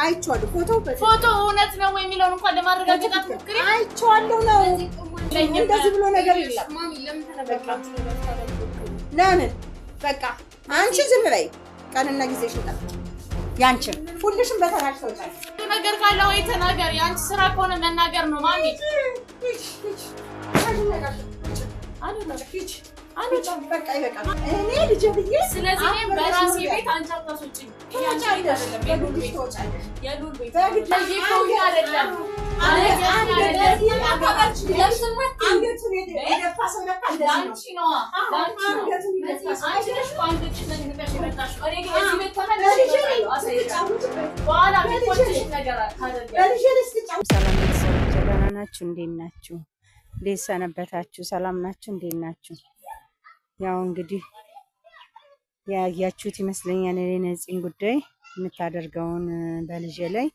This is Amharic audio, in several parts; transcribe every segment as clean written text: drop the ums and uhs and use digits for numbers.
አይቼዋለሁ ፎቶ እውነት ነው ወይ የሚለውን እንኳን ለማረጋገጥ አትሞክሪ አይቼዋለሁ ነው እንደዚህ ብሎ ነገር የለም ማሚ ለምን ተነበቃችሁ ለምን በቃ አንቺ ዝም በይ ቀንና ጊዜሽን ጠብቂ ያንቺ ሁልሽም በተራሽ ተውጣለሽ ነገር ካለ ወይ ተናገር ያንቺ ስራ ከሆነ መናገር ነው ማሚ አንቺ በቃ ይበቃል እኔ ልጅ ብዬ ስለዚህ እኔ በራሴ ቤት አንቺ አታስወጪኝ ያንቺ አይደለም የሉል ቤት ይቆይ አይደለም አንገቱን የደፋ ሰው ለካ ላንቺ ነው አንገቱን የደፋ ሰው አይደለሽ አንገትሽ ዘንግተሽ የመጣሽ እኔ ግን እዚህ ቤት ተመለሽ በኋላ ቤቶችሽ ነገር ታደርጊያለሽ ሰላም ቤተሰቦች ደህና ናችሁ እንዴት ናችሁ እንዴት ሰነበታችሁ ሰላም ናችሁ እንዴት ናችሁ ያው እንግዲህ ያያችሁት ይመስለኛል ነፂን ጉዳይ የምታደርገውን በልጄ ላይ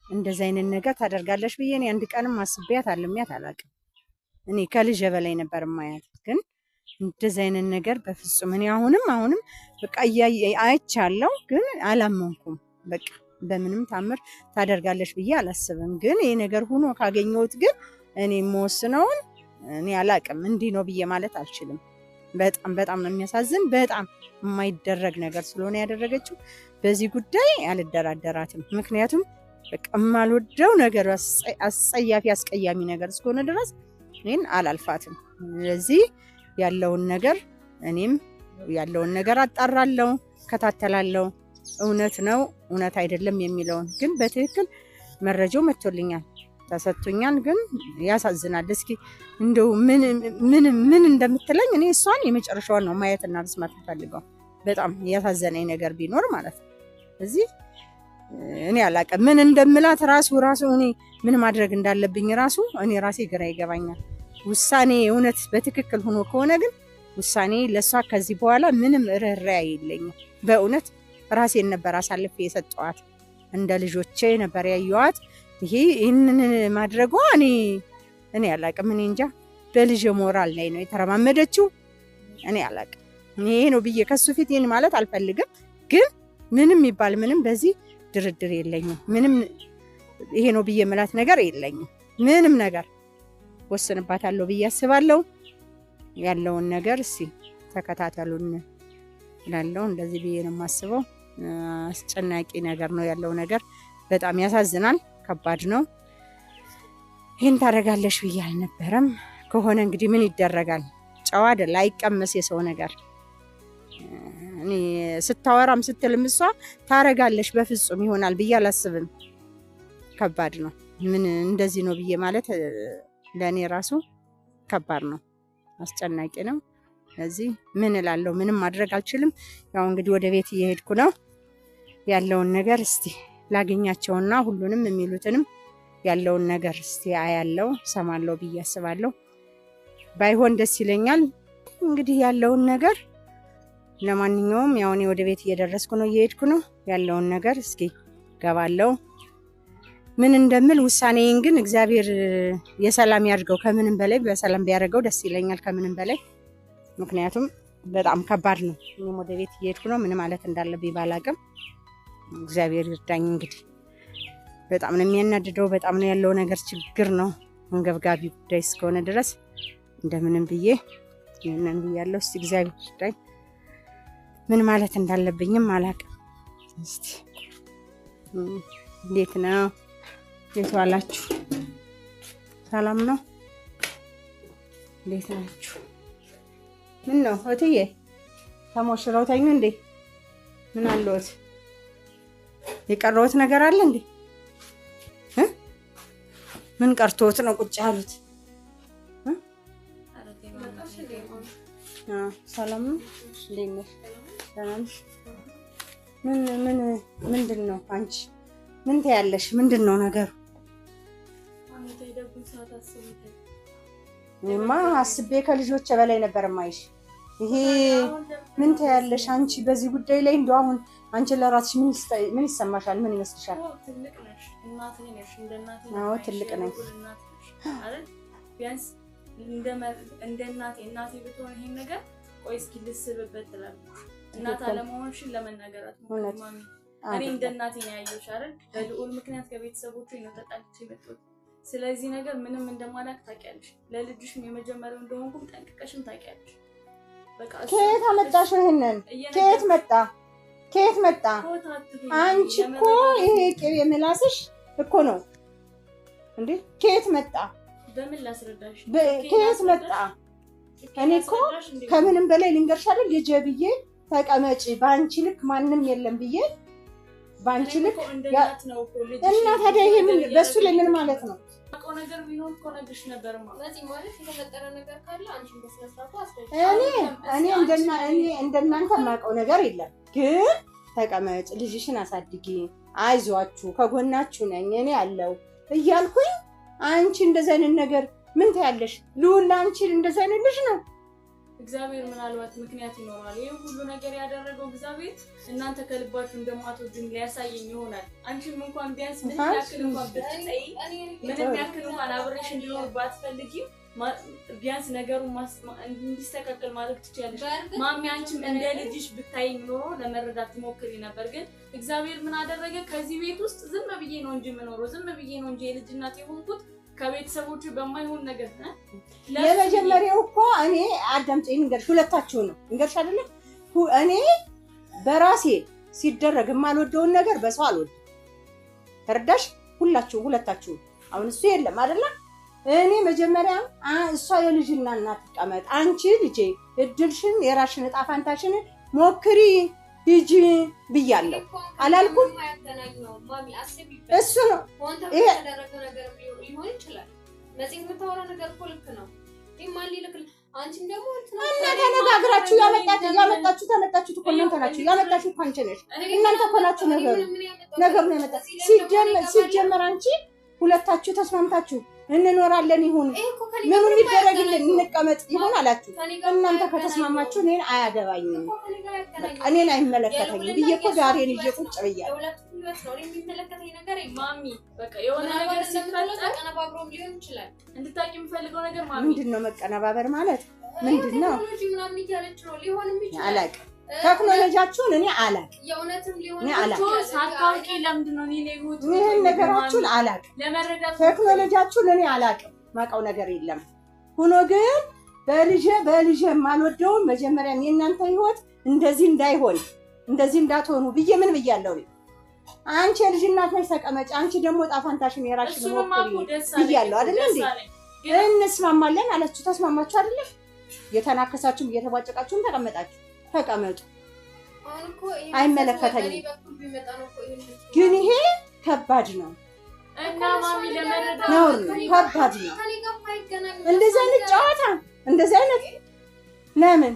እንደዚህ አይነት ነገር ታደርጋለሽ ብዬ እኔ አንድ ቀንም አስቤያት አልሚያት አላውቅም እኔ ከልጄ በላይ ነበር ማያት ግን እንደዚህ አይነት ነገር በፍጹም እኔ አሁንም በቃ አይቻለሁ ግን አላመንኩም በቃ በምንም ታምር ታደርጋለሽ ብዬ አላስብም ግን ይሄ ነገር ሆኖ ካገኘሁት ግን እኔ የምወስነውን እኔ አላውቅም እንዲህ ነው ብዬ ማለት አልችልም በጣም ነው የሚያሳዝን በጣም የማይደረግ ነገር ስለሆነ ያደረገችው በዚህ ጉዳይ አልደራደራትም ምክንያቱም በቃ የማልወደው ነገር አስጸያፊ አስቀያሚ ነገር እስከሆነ ድረስ እኔን አላልፋትም ስለዚህ ያለውን ነገር እኔም ያለውን ነገር አጣራለሁ ከታተላለሁ እውነት ነው እውነት አይደለም የሚለውን ግን በትክክል መረጃው መጥቶልኛል ተሰጥቶኛል ግን ያሳዝናል እስኪ እንደው ምን እንደምትለኝ እኔ እሷን የመጨረሻውን ነው ማየትና መስማት ፈልገው በጣም ያሳዘነኝ ነገር ቢኖር ማለት ነው እዚህ እኔ አላውቅም ምን እንደምላት ራሱ እኔ ምን ማድረግ እንዳለብኝ ራሱ እኔ ራሴ ግራ ይገባኛል ውሳኔ እውነት በትክክል ሆኖ ከሆነ ግን ውሳኔ ለሷ ከዚህ በኋላ ምንም ርህራሄ የለኝም በእውነት ራሴን ነበር አሳልፌ የሰጠዋት እንደ ልጆቼ ነበር ያዩዋት ይሄንን ማድረጓ እኔ አላውቅም እኔ እንጃ በልጅ ሞራል ላይ ነው የተረማመደችው እኔ አላውቅም ይሄ ነው ብዬ ከሱ ፊት ይሄን ማለት አልፈልግም ግን ምንም ይባል ምንም በዚህ ድርድር የለኝም ምንም ይሄ ነው ብዬ መላት ነገር የለኝም ምንም ነገር ወስንባታለሁ ብዬ አስባለሁ ያለውን ነገር እስቲ ተከታተሉን እላለሁ እንደዚህ ብዬ ነው የማስበው አስጨናቂ ነገር ነው ያለው ነገር በጣም ያሳዝናል ከባድ ነው ይሄን ታረጋለሽ ብዬ አልነበረም ከሆነ እንግዲህ ምን ይደረጋል ጨዋ አይደል አይቀመስ የሰው ነገር እኔ ስታወራም ስትልም እሷ ታረጋለሽ በፍጹም ይሆናል ብዬ አላስብም ከባድ ነው ምን እንደዚህ ነው ብዬ ማለት ለኔ ራሱ ከባድ ነው አስጨናቂ ነው ስለዚህ ምን እላለሁ ምንም ማድረግ አልችልም ያው እንግዲህ ወደ ቤት እየሄድኩ ነው ያለውን ነገር እስቲ ላገኛቸውና ሁሉንም የሚሉትንም ያለውን ነገር እስቲ አያለው ሰማለው ብዬ አስባለሁ ባይሆን ደስ ይለኛል እንግዲህ ያለውን ነገር ለማንኛውም ያው እኔ ወደ ቤት እየደረስኩ ነው እየሄድኩ ነው ያለውን ነገር እስኪ ገባለው ምን እንደምል ውሳኔን ግን እግዚአብሔር የሰላም ያድርገው ከምንም በላይ በሰላም ቢያደርገው ደስ ይለኛል ከምንም በላይ ምክንያቱም በጣም ከባድ ነው እኔም ወደ ቤት እየሄድኩ ነው ምን ማለት እንዳለብኝ ባላቅም እግዚአብሔር ይርዳኝ እንግዲህ በጣም ነው የሚያናድደው በጣም ነው ያለው ነገር ችግር ነው እንገብጋቢ ጉዳይ እስከሆነ ድረስ እንደምንም ብዬ ይሄንን ብያለሁ እስቲ እግዚአብሔር ይርዳኝ ምን ማለት እንዳለብኝም አላቅም እስቲ እንዴት ነው እንዴት ዋላችሁ ሰላም ነው እንዴት ናችሁ ምን ነው እትዬ ተሞሽረው ተኙ እንዴ ምን አለዎት የቀረውት ነገር አለ እንዴ ምን ቀርቶት ነው ቁጭ ያሉት ሰላም ነው እንዴት ነሽ ደህና ነሽ ምንድነው አንቺ ምን ታያለሽ ምንድነው ነገሩ እማ አስቤ ከልጆች በላይ ነበር ማይሽ ይሄ ምን ታያለሽ አንቺ በዚህ ጉዳይ ላይ እንደው አሁን አንቺ ለራስሽ ምን ይሰማሻል ምን ይመስልሻል ትልቅ ነሽ እናቴ ነሽ እንደ እናቴ አዎ ትልቅ ነሽ አይደል ቢያንስ እንደ እናቴ ብትሆን ይሄን ነገር ቆይ እስኪ ልስብበት ትላለች እናት አለመሆንሽን ለመናገር አትሞክሪ ማሚ እኔ እንደ እናቴ ነው ያየሁሽ አይደል? በልዑል ምክንያት ከቤተሰቦቹ ነው ተጣልቼ የመጣሁት። ስለዚህ ነገር ምንም እንደማላቅ ታውቂያለሽ። ለልጅሽም የመጀመሪያው እንደሆንኩም ጠንቅቀሽም ታውቂያለሽ። በቃ ከየት አመጣሽ? ይሄንን ከየት መጣ? ከየት መጣ? አንቺ እኮ ይሄ ቅቤ ምላስሽ እኮ ነው እንዴ? ከየት መጣ? በምን ላስረዳሽ? ከየት መጣ? እኔ እኮ ከምንም በላይ ልንገርሽ አይደል ልጄ ብዬ ተቀመጪ፣ በአንቺ ልክ ማንም የለም ብዬ በአንቺ ልክ እና ታዲያ ይሄ ምን በሱ ላይ ምን ማለት ነው? አቆ ነገር ቢኖር እኮ ነግርሽ ነበርማ። ስለዚህ ማለት የተፈጠረ ነገር ካለ አንቺን በስነስርዓቱ አስረዳሽ። እኔ እንደናንተ የማውቀው ነገር የለም። ግን ተቀመጭ፣ ልጅሽን አሳድጊ፣ አይዟችሁ፣ ከጎናችሁ ነኝ እኔ ያለው እያልኩኝ አንቺ እንደዚህ አይነት ነገር ምን ታያለሽ? ልዑል አንቺ እንደዚህ አይነት ልጅ ነው። እግዚአብሔር ምናልባት ምክንያት ይኖራል። ይሄ ሁሉ ነገር ያደረገው እግዚአብሔር እናንተ ከልባችሁ እንደማትወዱኝ ሊያሳየኝ ይሆናል። አንቺም እንኳን ቢያንስ ምን ያክል እንኳን ብትጠይ ምንም ያክል እንኳን አብሬሽ እንዲኖር ባትፈልጊ ቢያንስ ነገሩ እንዲስተካከል ማድረግ ትችያለሽ። ማሚ አንቺም እንደ ልጅሽ ብታይኝ ኖሮ ለመረዳት ትሞክሪ ነበር። ግን እግዚአብሔር ምን አደረገ? ከዚህ ቤት ውስጥ ዝም ብዬ ነው እንጂ የምኖረው፣ ዝም ብዬ ነው እንጂ የልጅ እናት የሆንኩት ከቤተሰቦቹ በማይሆን ነገር ነው። የመጀመሪያው እኮ እኔ አዳምጪኝ እንገርሽ፣ ሁለታችሁ ነው እንገርሽ አይደለ? እኔ በራሴ ሲደረግ የማልወደውን ነገር በሰው አልወድም። ተረዳሽ? ሁለታችሁ አሁን እሱ የለም አይደለ? እኔ መጀመሪያ እሷ የልጅና እናት ተቀመጥ፣ አንቺ ልጄ እድልሽን የራስሽን ዕጣ ፈንታሽን ሞክሪ ሂጂ ብያለሁ አላልኩም? እሱ ነው ይሄ ሊሆን ይችላል። ለዚህ የምታወራው ነገር እኮ ልክ ነው። ኢማን ሊልክል አንቺም ደግሞ እና ተነጋግራችሁ ተመጣችሁ እኮ እናንተ ናችሁ ያመጣችሁ እኮ አንቺ ነሽ። እናንተ እኮ ናችሁ ነገሩ ነው ያመጣ። ሲጀመር አንቺ ሁለታችሁ ተስማምታችሁ እንኖራለን ይሁን ምኑ ይደረግልን እንቀመጥ ይሁን አላችሁ። እናንተ ከተስማማችሁ እኔን አያገባኝም፣ በቃ እኔን አይመለከተኝም ብዬ እኮ ዛሬን ይዤ ቁጭ ብያለሁ። የሚመለከተኝ ነገር ማሚ በቃ የሆነ ነገር ሲፈጠር ቀነባብሮም ሊሆን ይችላል። እንድታቂ የምፈልገው ነገር ማሚ ምንድነው መቀነባበር ማለት ምንድነው? ቴክኖሎጂ ምናምን እያለች ነው ሊሆንም ይችላል። አላውቅም ቴክኖሎጂያችሁን እኔ አላውቅም። የእውነትም ሊሆን ይችላል። ሳታውቂ ለምንድን ነው እኔ ይሁት ይሄን ነገራችሁን አላውቅም። ለመረዳት ቴክኖሎጂያችሁን እኔ አላውቅም። ማውቀው ነገር የለም። ሆኖ ግን በልጄ የማልወደውን መጀመሪያ የእናንተ ህይወት እንደዚህ እንዳይሆን እንደዚህ እንዳትሆኑ ብዬ ምን ብያለሁ? አንቺ የልጅ እናት ነሽ ተቀመጪ፣ አንቺ ደግሞ ዕጣ ፈንታሽን የራስሽን ሞክሪ ብያለሁ አይደል እንዴ? እንስማማለን አላችሁ፣ ተስማማችሁ አይደል? የተናከሳችሁም እየተባጨቃችሁም ተቀመጡ። አይመለከተኝም። ግን ይሄ ከባድ ነው እና ማሚ ለመረዳት ነው ከባድ ነው። እንደዚህ አይነት ጨዋታ እንደዚህ አይነት ለምን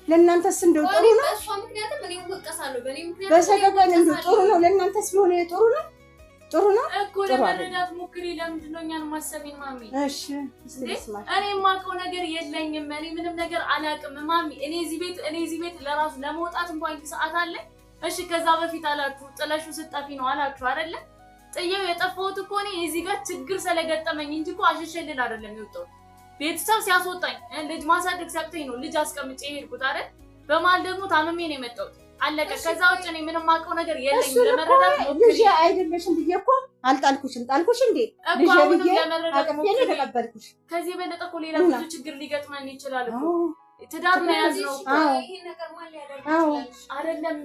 ለእናንተስ እንደው ጥሩ ነው? በሰቀቀን እንደው ጥሩ ነው ለእናንተስ ቢሆን ጥሩ ነው እኮ ለመረዳት ሞክሪ። ለምንድን ነው እኛን ማሰሚን ማሚ? እሺ እኔ የማውቀው ነገር የለኝም። እኔ ምንም ነገር አላውቅም ማሚ። እኔ እዚህ ቤት ለራሱ ለመውጣት እንኳን ሰዓት አለ። እሺ ከዛ በፊት አላችሁ ጥለሹ ስጠፊ ነው አላችሁ አይደለ? ጥየው የጠፋሁት እኮ እኔ እዚህ ጋር ችግር ስለገጠመኝ እንጂ እኮ አሸሸልል አይደለም የወጣሁት። ቤተሰብ ሲያስወጣኝ ልጅ ማሳደግ ሲያቅተኝ ነው ልጅ አስቀምጬ የሄድኩት አይደል? በማል ደግሞ ታምሜ ነው የመጣሁት። አለቀ። ከዛ ውጭ እኔ ምንም አውቀው ነገር የለኝም። ለመረዳት ሞክሪ። ልጅ አይደለሽም ብዬ እኮ አልጣልኩሽም። ጣልኩሽ እንዴ? ልጅ ብዬ አቅፌ ነው ተቀበልኩሽ። ከዚህ በለጠ እኮ ሌላ ብዙ ችግር ሊገጥመን ይችላል እኮ። ትዳር ነው ያዝነው እኮ። ይሄ ነገር ማን ሊያደርግ ይችላል? አይደለም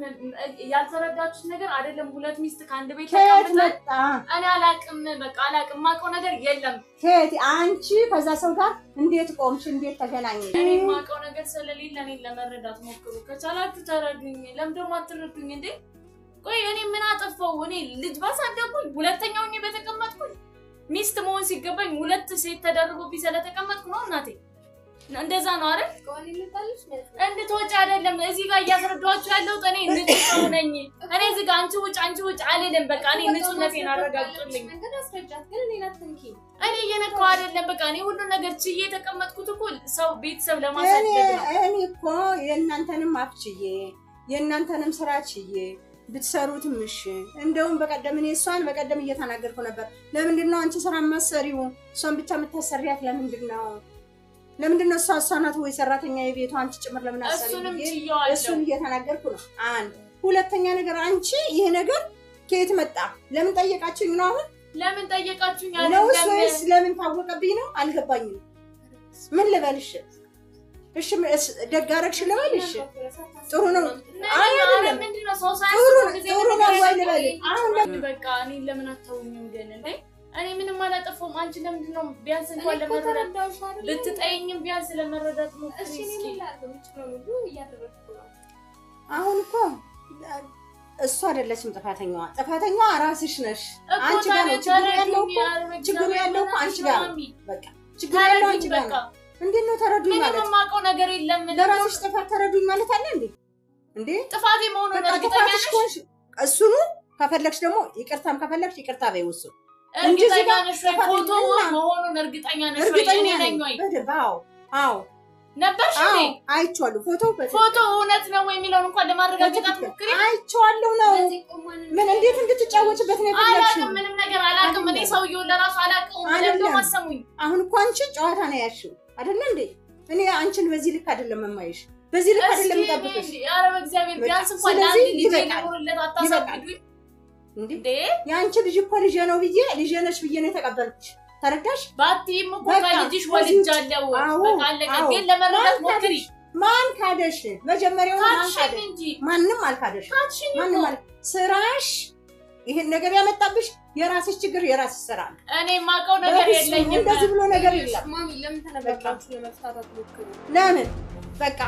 ያልተረዳችሁት ነገር አይደለም። ሁለት ሚስት ከአንድ ቤት ተቀምጠን እኔ አላውቅም፣ በቃ አላውቅም። የማውቀው ነገር የለም። ከየት አንቺ ከዛ ሰው ጋር እንዴት ቆምሽ? እንዴት ተገናኘ? እኔ የማውቀው ነገር ስለሌለ እኔን ለመረዳት ሞክሩ። ከቻላችሁ ተረዱኝ። ለምን ደግሞ አትረዱኝ እንዴ? ቆይ እኔ ምን አጠፋው? እኔ ልጅ ባሳደጉኝ ሁለተኛው በተቀመጥኩኝ ሚስት መሆን ሲገባኝ ሁለት ሴት ተደርቦብኝ ስለተቀመጥኩ ነው እናቴ። እንደዛ ነው አይደል? እንድትወጪ አይደለም እዚህ ጋር እያስረዳኋችሁ ያለሁት። እኔ ንጹህ ሰው ነኝ። እኔ እዚህ ጋር አንቺ ውጭ አልልም። በቃ እኔ ንጹህነቴን አረጋግጡልኝ። እኔ እየነካሁ አይደለም። በቃ እኔ ሁሉን ነገር ችዬ የተቀመጥኩት እኮ ሰው ቤተሰብ ለማሳደግ ነው። እኔ እኮ የእናንተንም አፍችዬ የእናንተንም ስራ ችዬ ብትሰሩትም እሺ። እንደውም በቀደም እኔ እሷን በቀደም እየተናገርኩ ነበር። ለምንድን ነው አንቺ ስራ የማትሰሪው? እሷን ብቻ የምታሰሪያት ለምንድን ነው? ለምንድን ነው እሷ ናት ወይ ሰራተኛ የቤቷ አንቺ ጭምር ለምን አሰሪ? እሱን እየተናገርኩ ነው። አንድ ሁለተኛ ነገር አንቺ ይሄ ነገር ከየት መጣ? ለምን ጠየቃችሁኝ ነው? አሁን ለምን ጠየቃችሁኝ? ነውስ ወይስ ለምን ታወቀብኝ ነው? አልገባኝም። ምን ልበልሽ? እሺ ደግ አደረግሽ ልበልሽ? ጥሩ ነው። አይ አይደለም ምንድነው ሰው ጥሩ ነው ወይ ልበል? አሁን በቃ እኔ ለምን አታውኝም ግን እንዴ? እኔ ምንም አላጠፋሁም። አንቺ ለምንድን ነው ቢያንስ እንኳን ለመረዳት ልትጠይኝም ቢያንስ ለመረዳት ነው። እሺ እኔ ምን ላድርግ? ምንድነው እያደረግኩ ነው? አሁን እኮ እሱ አይደለችም ጥፋተኛዋ። ጥፋተኛዋ ራስሽ ነሽ። አንቺ ጋር ነው ችግሩ ያለው እኮ አንቺ ጋር ነው። በቃ ችግሩ ያለው አንቺ ጋር ነው። እንዴት ነው ተረዱኝ ማለት? ምንም የማውቀው ነገር የለም። ለራስሽ ጥፋት ተረዱኝ ማለት አለ እንዴ? እንዴ ጥፋቴ መሆኑን እርግጠኛ ነሽ? እሱኑ ከፈለግሽ ደግሞ ይቅርታም ከፈለግሽ ይቅርታ በይው እሱ እርግጠኛ ነሽ? ፎቶ መሆኑን እርግጠኛ ነሽ? እርግጠኛ ነኝ ወይ? አዎ ነበርሽ እንዴ? አይቼዋለሁ። ፎቶ እውነት ነው ወይ የሚለውን እንኳን ለማረጋገጥ አትሞክሪ። አይቼዋለሁ ነው። ምን እንዴት እንድትጫወችበት ነው የፈለግሽው? አላውቅም፣ ምንም ነገር አላውቅም። እኔ ሰውዬውን ለራሱ አላውቅም። ለምን ማሰሙኝ? አሁን እኮ አንቺ ጨዋታ ነው ያልሽው አይደለ እንዴ? እኔ አንቺን በዚህ ልክ አይደለም የማይሽ፣ በዚህ ልክ አይደለም የምጠብቅሽ። ኧረ በእግዚአብሔር ቢያንስ እንኳን ለአንድ ልጅ ሊኖርለት አታሳብዱኝ እንዴ? የአንቺ ልጅ እኮ ልጄ ነው ብዬ ልጄ ነሽ ብዬ ነው የተቀበልኩሽ። ተረዳሽ? ባቲም እኮ ከልጅሽ ወልጃለሁ። በቃ አለቀ። ግን ለመረዳት ሞክሪ። ማን ካደሽ? መጀመሪያው ማን ካደሽ? ማንም አልካደሽ። ማንም አል ስራሽ ይሄን ነገር ያመጣብሽ የራስሽ ችግር የራስሽ ስራ። እኔ ማውቀው ነገር የለኝም። እንደዚህ ብሎ ነገር የለም። ማሚ ለምን ተነጋግራችሁ ለመፍታት አትሞክሩ? ለምን በቃ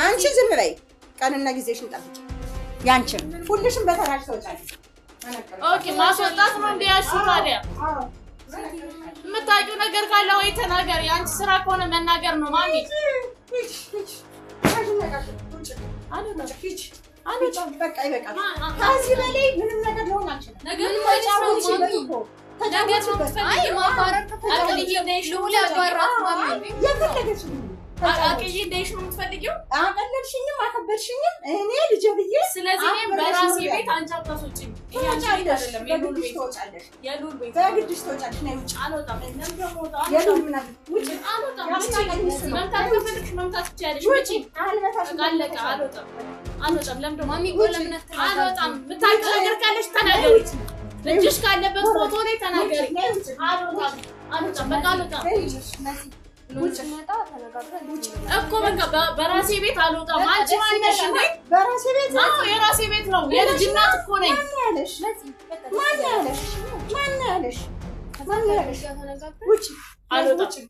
አንቺ ዝም በይ። ቀንና ጊዜሽን ጠብቂ። ያንቺም ሁልሽም በተራሽ ተወጫለሽ። ኦኬ ማስወጣት ነው እንዴ ያልሽው? ታዲያ የምታውቂው ነገር ካለ ወይ ተናገሪ። አንቺ ስራ ከሆነ መናገር ነው ማሚ። በቃ ይበቃል። ከዚህ በላይ ምንም ነገር ሊሆን አልችልም። ነገር አቅዬ እንደሽ ነው የምትፈልጊው? አቀለልሽኝም አከበርሽኝም እኔ ልጅ ብዬ ስለዚህ እኔም በራሴ ቤት አንቺ አታስወጪኝ። ይሄ አንቺ አይደለም። የሉል ቤት ትወጫለሽ። የሉል ቤት በግድሽ ትወጫለሽ። ነው ውጭ አልወጣም። የሉል ምን አለ ውጭ አልወጣም። መምታት ከፈለግሽ መምታት ትችያለሽ። ውጭ አልመታሽም። አለቀ። አልወጣም። ለምን ደግሞ ማሚ ቆይ ለምን አልወጣም? የምታውቂው ነገር ካለሽ ተናገሪ። ልጅሽ ካለበት ፎቶ ላይ ተናገሪ። አልወጣም። በቃ አልወጣም እኮ በቃ በራሴ ቤት አልወጣም። አንቺ ማነሽ እንዴ? በራሴ ቤት ነው። የራሴ ቤት ነው። የልጅ እናት እኮ ነኝ። ማን ያለሽ? ውጪ አልወጣም።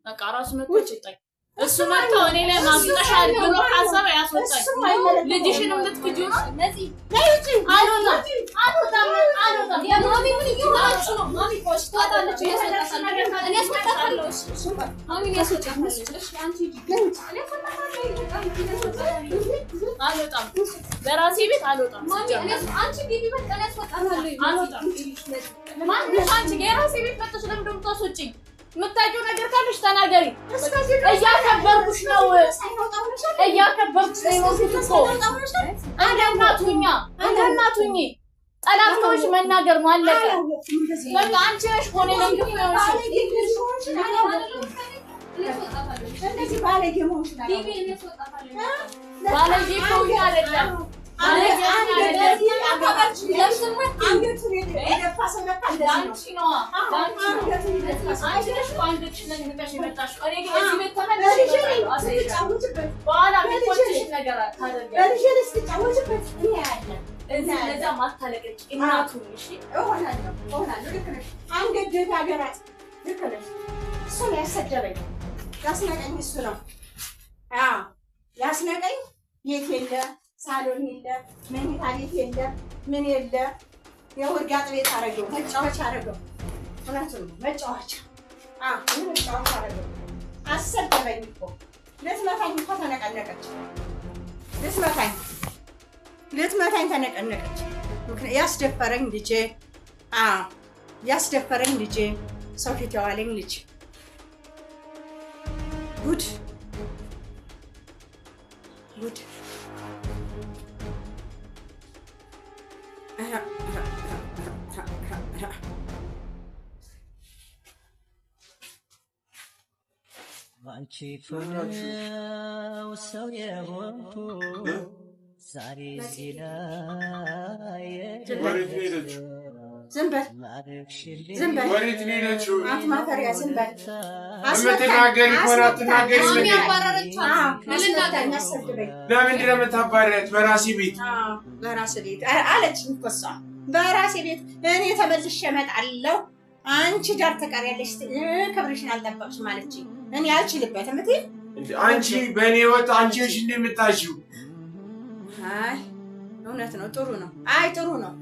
በቃ ራሱ መጥቶ ይጣይ። እሱ መጥቶ እኔ ላይ ማግጠሻል ብሎ ካሰበ ያስወጣኝ። ልጅሽንም ልትክጂው ነው። አልወጣም። የማሚ ምን እየሆናችሁ ነው? ማሚ ቆሽ ታጣለች። እኔ አስወጣታለሁ። ማሚ ያስወጣታለች። እሺ አንቺ አልወጣም። በራሴ ቤት አልወጣም። ማሚ አንቺ ቢቢ በቃ እኔ አስወጣታለሁ። አልወጣም። ማንሽ አንቺ የራሴ ቤት መጥተሽ ለምን ደግሞ ታስወጪኝ? የምታውቂው ነገር ካለሽ ተናገሪ። እያከበርኩሽ ነው። እያከበርኩሽ ነው እኮ እንደ እናቱኝ ጠላት ነውሽ መናገር ነው። አለቀ በቃ። አንቺ ነሽ ሆነ ለምግብ ነው ባለጌ ከሆነ አይደለም ያስነቀኝ የት የለ ሳሎን የለ መኝታ ቤት የለ ምን የለ የውርጋጥ ቤት አደረገው መጫወቻ አደረገው። እውነቱን ነው መጫወቻ። መጫወቻ አደረገው። አሰደበኝ እኮ ልትመታኝ እኮ ተነቀነቀች። ልትመታኝ ተነቀነቀች። ያስደፈረኝ ልጄ ያስደፈረኝ ልጄ ሰው ፊት የዋለኝ ልጅ ጉድ አንቺ ፍቅር ሰው የሆንኩ ዝም በል ዝም በል ወሬት ነው የሄደችው አትማፈሪያ ዝም በል አትናገሪ ኮራ አትናገሪ ለምንድን ነው የምታባሪያት በራሴ ቤት በራሴ ቤት አለችኝ እኮ እሷ በራሴ ቤት እኔ ተመልሼ እመጣለሁ አንቺ ዳር ተቀሪያለሽ ክብርሽን አልጠበቅሽም አለችኝ እኔ አልችልበትም እቴ አንቺ በእኔ ወጥ አንቺ ነሽ እንደምታሺው አይ እውነት ነው ጥሩ ነው አይ ጥሩ ነው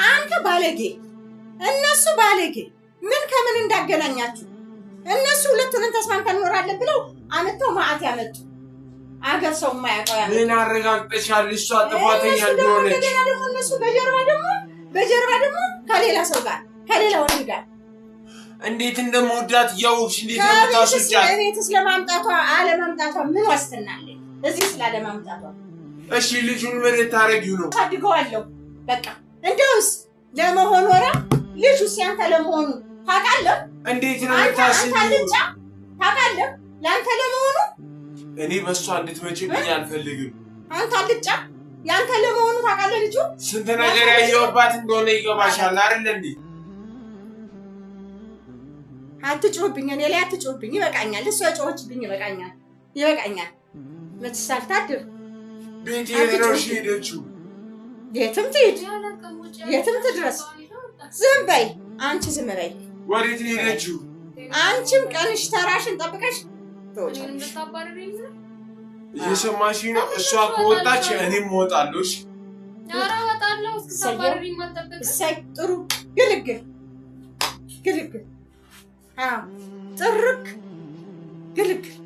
አንተ ባለጌ እነሱ ባለጌ ምን ከምን እንዳገናኛችሁ እነሱ ሁለቱንም ተስማምተን እንኖራለን ብለው አመጣው ማአት ያመጡ አገር ሰው የማያውቀው ያመጡ ምን አረጋግጠሻል እሷ ጥፋተኛ እንደሆነች እነሱ በጀርባ ደግሞ ከሌላ ሰው ጋር ከሌላ ወንድ ጋር እንዴት እንደምወዳት ያውቅሽ እንዴት እንደምታስወጃት እቤትስ ለማምጣቷ አለማምጣቷ ምን ዋስትና አለኝ እዚህ ስላለማምጣቷ እሺ ልጁን ምን ታረጊው ነው ታድገዋለሁ በቃ እንደውስ ለመሆኑ ወራ ልጁ ሲያንተ ለመሆኑ ታውቃለህ እንዴት ነው ታስቢው ታውቃለህ ላንተ ለመሆኑ እኔ በሷ እንድትመጪብኝ አልፈልግም አንተ አልጫ ያንተ ለመሆኑ ታውቃለህ ልጁ ስንት ነገር ያየውባት እንደሆነ ይገባሻል አይደል እንዴ አትጮህብኝ እኔ ላይ አትጮህብኝ ይበቃኛል እሷ ጮህብኝ ይበቃኛል ለተሳልታድር ቤት የሄደሽ ሄደችው የትም ትሄድ የትም ትድረስ ዝም በይ አንቺ ዝም በይ ወዴት ሄደችው አንቺም ቀንሽ ተራሽን ጠብቀሽ እየሰማሽ ነው እሷ ከወጣች እኔም እወጣለሁ እሺ ኧረ እወጣለሁ እስክታባረሪኝ ማጠበቅ እሰይ ጥሩ ግልግል ጥርቅ ግልግል